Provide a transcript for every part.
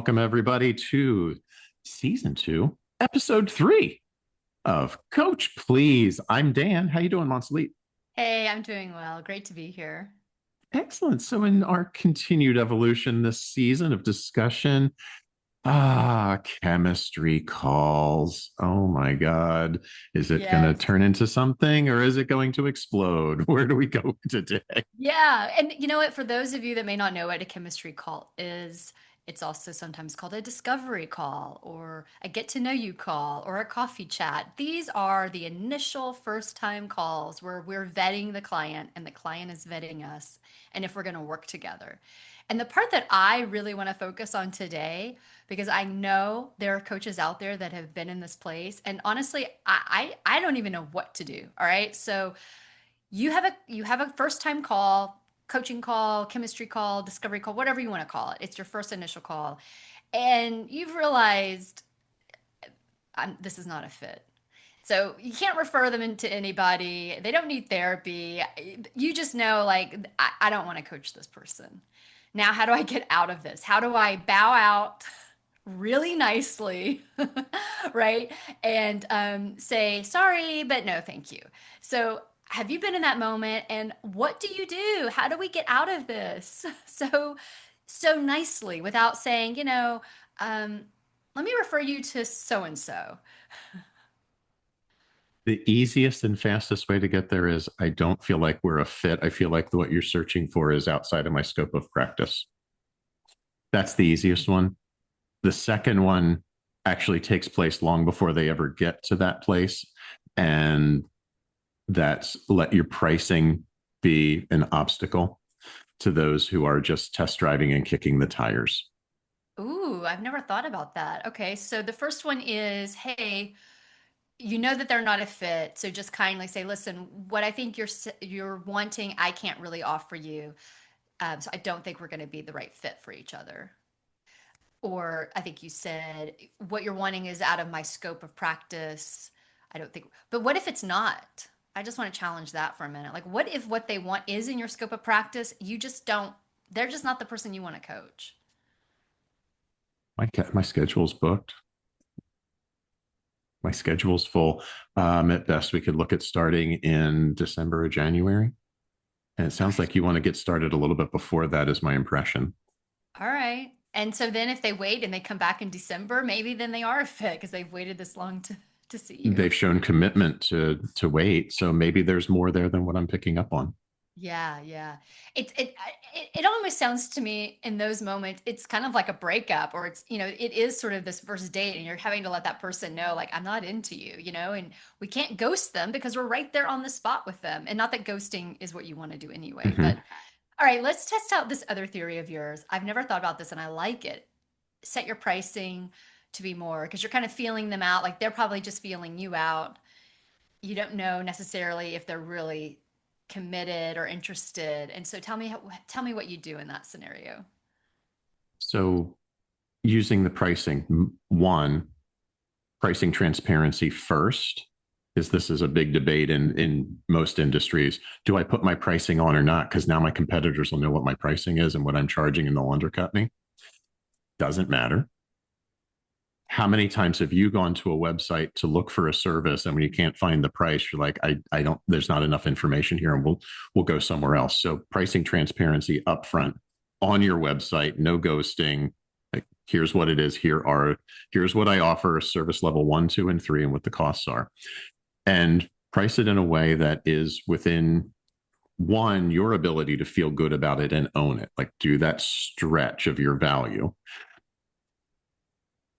Welcome everybody to season 2, episode 3 of Coach Please. I'm Dan. How you doing, Monselete? Hey, I'm doing well. Great to be here. Excellent. So in our continued evolution this season of discussion, chemistry calls. Oh my God. Is it going to Yes. turn into something or is it going to explode? Where do we go today? Yeah. And you know what? For those of you that may not know what a chemistry call is, it's also sometimes called a discovery call or a get to know you call or a coffee chat. These are the initial first time calls where we're vetting the client and the client is vetting us and if we're going to work together. And the part that I really want to focus on today, because I know there are coaches out there that have been in this place, and honestly, I don't even know what to do. All right. So you have a first time call, coaching call, chemistry call, discovery call, whatever you want to call it. It's your first initial call, and you've realized this is not a fit. So you can't refer them into anybody. They don't need therapy. You just know, like, I don't want to coach this person. Now, how do I get out of this? How do I bow out really nicely, right? And say, sorry, but no, thank you. So, have you been in that moment? And what do you do? How do we get out of this so nicely without saying, um, let me refer you to so and so. The easiest and fastest way to get there is I don't feel like we're a fit. I feel like what you're searching for is outside of my scope of practice. That's the easiest one. The second one actually takes place long before they ever get to that place. And that's let your pricing be an obstacle to those who are just test driving and kicking the tires. Ooh, I've never thought about that. Okay, so the first one is, hey, you know that they're not a fit, so just kindly say, listen, what I think you're wanting, I can't really offer you. So I don't think we're going to be the right fit for each other. Or I think you said what you're wanting is out of my scope of practice. I don't think, but what if it's not? I just want to challenge that for a minute. Like, what if what they want is in your scope of practice? You just don't, they're just not the person you want to coach. My schedule's booked. My schedule's full. At best, we could look at starting in December or January. And it sounds Okay. like you want to get started a little bit before that, is my impression. All right. And so then if they wait and they come back in December, maybe then they are a fit because they've waited this long to see you. They've shown commitment to wait, so maybe there's more there than what I'm picking up on. Yeah, yeah. It almost sounds to me in those moments, it's kind of like a breakup, or it is sort of this first date, and you're having to let that person know, like, I'm not into you, and we can't ghost them because we're right there on the spot with them. And not that ghosting is what you want to do anyway, Mm-hmm. but all right, let's test out this other theory of yours. I've never thought about this and I like it. Set your pricing to be more because you're kind of feeling them out, like they're probably just feeling you out. You don't know necessarily if they're really committed or interested. And so tell me what you do in that scenario. So, using the pricing, one, pricing transparency first, is this is a big debate in most industries. Do I put my pricing on or not? Because now my competitors will know what my pricing is and what I'm charging, and they'll undercut me. Doesn't matter. How many times have you gone to a website to look for a service, and when you can't find the price, you're like, I don't, there's not enough information here, and we'll go somewhere else. So pricing transparency upfront on your website, no ghosting. Like, here's what it is. Here's what I offer, service level 1, 2, and 3, and what the costs are, and price it in a way that is within one, your ability to feel good about it and own it. Like, do that stretch of your value,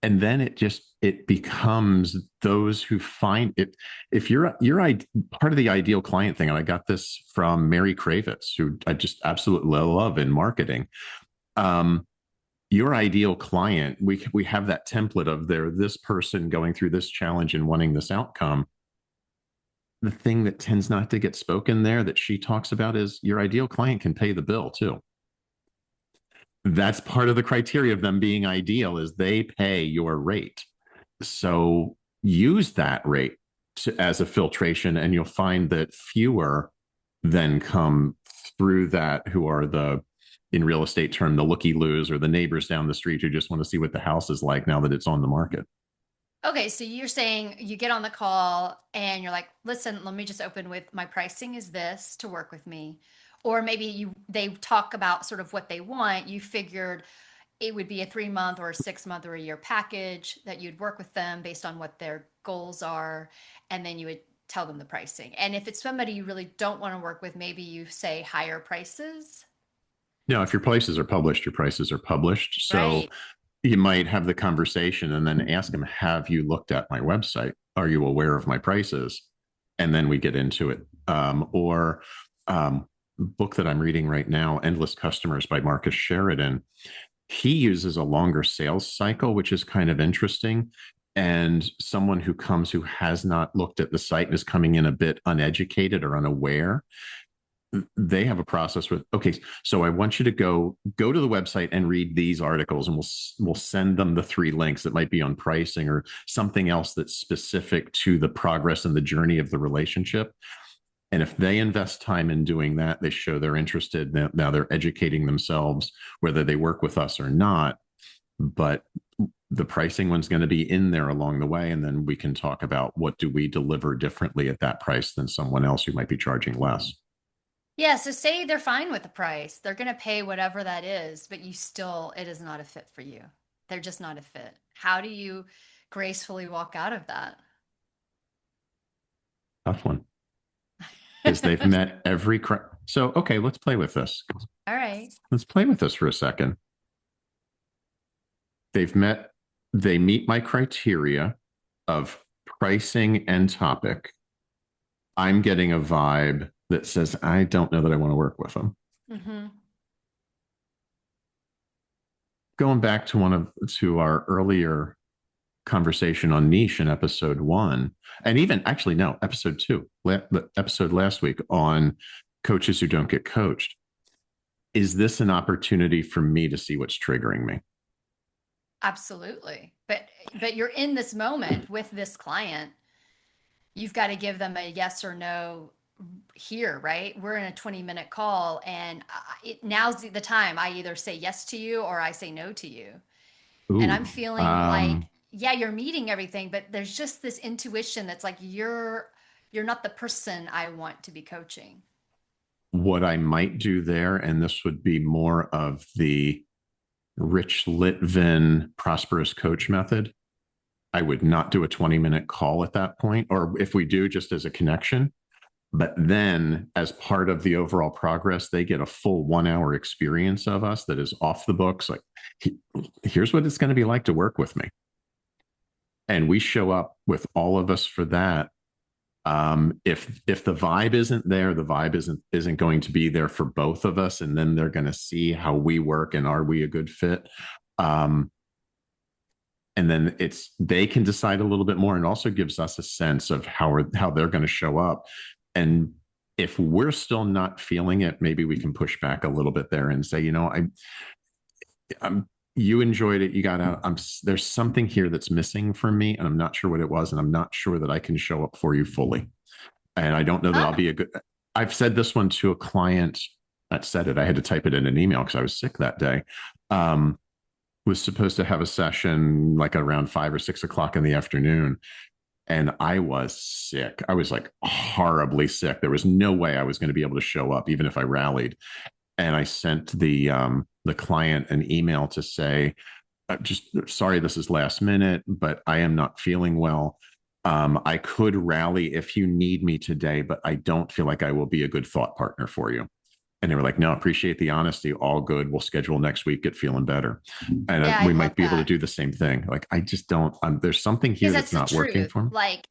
and then it becomes those who find it. If you're part of the ideal client thing, and I got this from Mary Kravitz, who I just absolutely love in marketing. um your ideal client, we have that template of they're this person going through this challenge and wanting this outcome. The thing that tends not to get spoken there that she talks about is your ideal client can pay the bill too. That's part of the criteria of them being ideal, is they pay your rate. So use that rate as a filtration, and you'll find that fewer then come through that who are in real estate term, the looky-loos or the neighbors down the street who just want to see what the house is like now that it's on the market. Okay, so you're saying you get on the call and you're like, listen, let me just open with my pricing is this to work with me. Or maybe they talk about sort of what they want. You figured it would be a 3 month or a 6 month or a year package that you'd work with them based on what their goals are. And then you would tell them the pricing. And if it's somebody you really don't want to work with, maybe you say higher prices. Now, if your prices are published, your prices are published. So Right. you might have the conversation and then ask them, have you looked at my website? Are you aware of my prices? And then we get into it. Or book that I'm reading right now, Endless Customers by Marcus Sheridan. He uses a longer sales cycle, which is kind of interesting. And someone who comes who has not looked at the site and is coming in a bit uneducated or unaware, they have a process with, okay, so I want you to go to the website and read these articles, and we'll send them the 3 links that might be on pricing or something else that's specific to the progress and the journey of the relationship. And if they invest time in doing that, they show they're interested. Now they're educating themselves, whether they work with us or not. But the pricing one's going to be in there along the way. And then we can talk about what do we deliver differently at that price than someone else who might be charging less. Yeah, so say they're fine with the price. They're going to pay whatever that is, but it is not a fit for you. They're just not a fit. How do you gracefully walk out of that? Tough one, because they've met every. So, okay, let's play with this. All right. Let's play with this for a second. They've met, they meet my criteria of pricing and topic. I'm getting a vibe that says, I don't know that I want to work with them. Hmm. Going back to to our earlier conversation on niche in episode 1, and even actually no, episode 2, the episode last week on coaches who don't get coached. Is this an opportunity for me to see what's triggering me? Absolutely. But you're in this moment with this client. You've got to give them a yes or no here, right? We're in a 20-minute call and now's the time I either say yes to you or I say no to you. And I'm Ooh, feeling like, yeah, you're meeting everything, but there's just this intuition that's like you're not the person I want to be coaching. what I might do there, and this would be more of the Rich Litvin prosperous coach method. I would not do a 20-minute call at that point, or if we do, just as a connection. But then, as part of the overall progress, they get a full 1 hour experience of us that is off the books. Like, here's what it's going to be like to work with me. And we show up with all of us for that. If the vibe isn't there, the vibe isn't going to be there for both of us, and then they're going to see how we work and are we a good fit. Um, and then they can decide a little bit more, and also gives us a sense of how they're going to show up. And if we're still not feeling it, maybe we can push back a little bit there and say, I'm you enjoyed it, you got out. There's something here that's missing from me, and I'm not sure what it was, and I'm not sure that I can show up for you fully. And I don't know that I'll Oh, be a good. I've said this one to a client that said it. I had to type it in an email because I was sick that day. Um, was supposed to have a session like around 5 or 6 o'clock in the afternoon. And I was sick. I was like horribly sick. There was no way I was going to be able to show up, even if I rallied. And I sent the client an email to say, just sorry, this is last minute, but I am not feeling well. I could rally if you need me today, but I don't feel like I will be a good thought partner for you. And they were like, no, appreciate the honesty. All good. We'll schedule next week. Get feeling better. And yeah, I we might love be able to that. do the same thing. Like, I just don't, there's something Because here that's that's the not working truth. for me. Like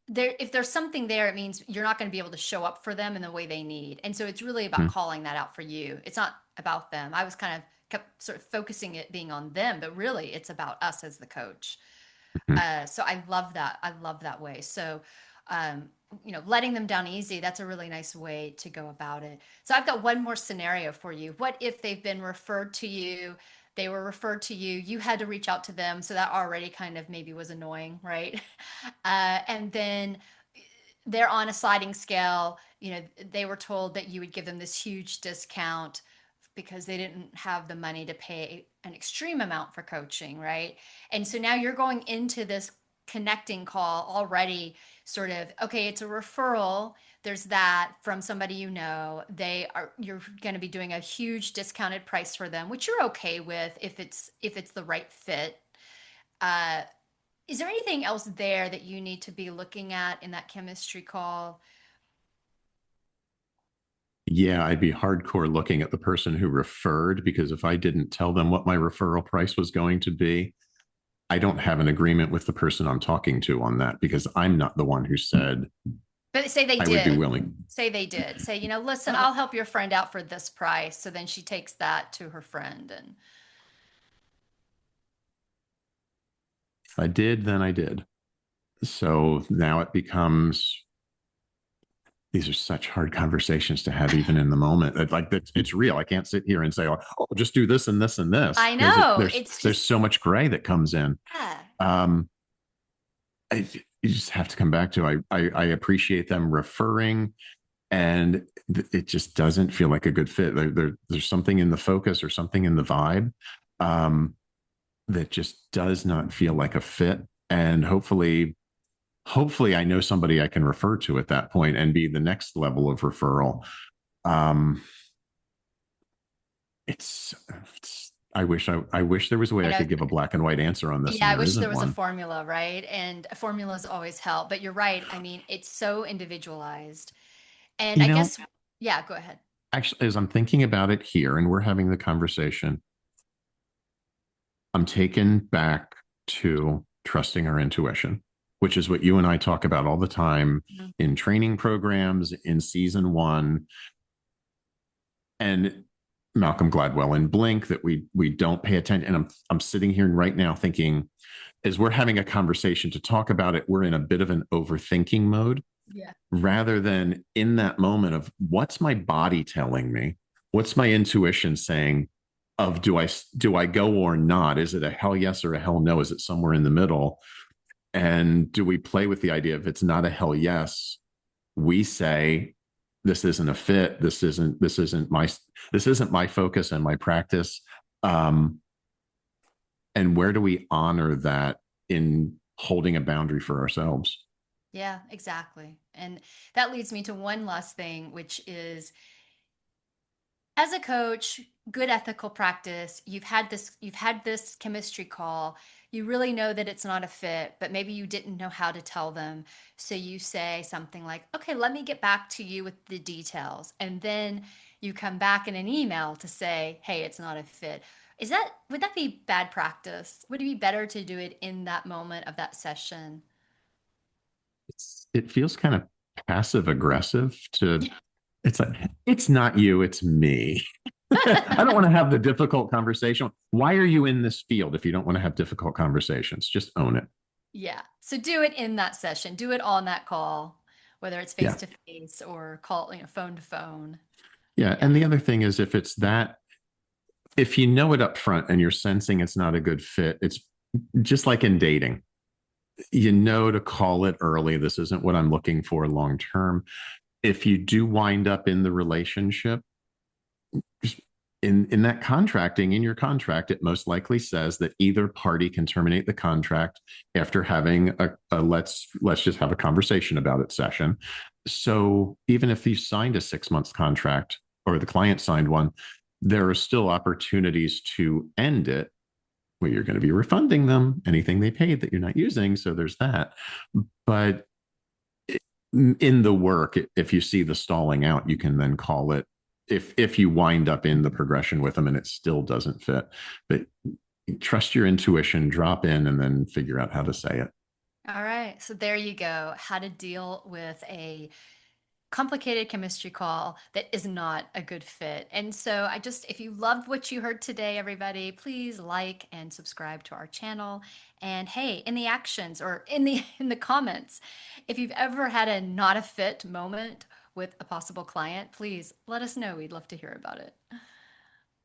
if there's something there, it means you're not going to be able to show up for them in the way they need. And so it's really about Hmm. calling that out for you. It's not about them. I was kind of kept sort of focusing it being on them, but really it's about us as the coach. Hmm. So I love that. I love that way. So, um, letting them down easy, that's a really nice way to go about it. So I've got one more scenario for you. What if they've been referred to you? They were referred to you. You had to reach out to them. So that already kind of maybe was annoying, right? And then they're on a sliding scale. They were told that you would give them this huge discount because they didn't have the money to pay an extreme amount for coaching, right? And so now you're going into this connecting call already sort of, okay, it's a referral. There's that from somebody you know. You're going to be doing a huge discounted price for them, which you're okay with if it's the right fit. Uh, is there anything else there that you need to be looking at in that chemistry call? Yeah, I'd be hardcore looking at the person who referred, because if I didn't tell them what my referral price was going to be, I don't have an agreement with the person I'm talking to on that, because I'm not the one who said But say they I would be did. willing. Say they did. Say, listen, Uh, I'll help your friend out for this price. So then she takes that to her friend and If I did, then I did. So now it becomes, these are such hard conversations to have even in the moment. Like it's real. I can't sit here and say, oh, just do this and this and this, I because know. there's It's there's just so much gray that comes in. yeah. Um, you just have to come back to, I appreciate them referring, and it just doesn't feel like a good fit. There's something in the focus or something in the vibe, um, that just does not feel like a fit. And hopefully I know somebody I can refer to at that point and be the next level of referral. Um, it's I wish there was a way I I know. could give a black and white answer on this, Yeah, and I there wish there isn't was a one. formula, right? And formulas always help. But you're right. I mean, it's so individualized. And You I know, guess, yeah, go ahead. actually, as I'm thinking about it here and we're having the conversation, I'm taken back to trusting our intuition, which is what you and I talk about all the time Mhm. in training programs, in season one, and Malcolm Gladwell in Blink, that we don't pay attention. And I'm sitting here right now thinking, as we're having a conversation to talk about it, we're in a bit of an overthinking mode, Yeah. rather than in that moment of what's my body telling me, what's my intuition saying, of do I go or not? Is it a hell yes or a hell no? Is it somewhere in the middle? And do we play with the idea, if it's not a hell yes, we say this isn't a fit, this isn't my focus and my practice. um and where do we honor that in holding a boundary for ourselves? Yeah, exactly. And that leads me to one last thing, which is as a coach, good ethical practice, you've had this chemistry call. You really know that it's not a fit, but maybe you didn't know how to tell them. So you say something like, "Okay, let me get back to you with the details." And then you come back in an email to say, "Hey, it's not a fit." Would that be bad practice? Would it be better to do it in that moment of that session? It feels kind of passive aggressive to, it's like, it's not you, it's me. I don't want to have the difficult conversation. Why are you in this field if you don't want to have difficult conversations? Just own it. Yeah. So do it in that session. Do it on that call, whether it's face Yeah. to face or call, phone to phone. Yeah. Yeah. And the other thing is, if it's that, if you know it up front and you're sensing it's not a good fit, it's just like in dating. You know to call it early. This isn't what I'm looking for long term. If you do wind up in the relationship, in that contracting, in your contract, it most likely says that either party can terminate the contract after having a let's just have a conversation about it session. So even if you signed a 6 months contract, or the client signed one, there are still opportunities to end it, where you're going to be refunding them anything they paid that you're not using. So there's that. But in the work, if you see the stalling out, you can then call it, if you wind up in the progression with them and it still doesn't fit. But trust your intuition, drop in, and then figure out how to say it. All right. So there you go. How to deal with a complicated chemistry call that is not a good fit. And so if you loved what you heard today, everybody, please like and subscribe to our channel. And hey, in the actions or in the comments, if you've ever had a not a fit moment with a possible client, please let us know. We'd love to hear about it.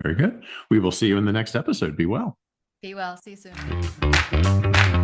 Very good. We will see you in the next episode. Be well. Be well. See you soon.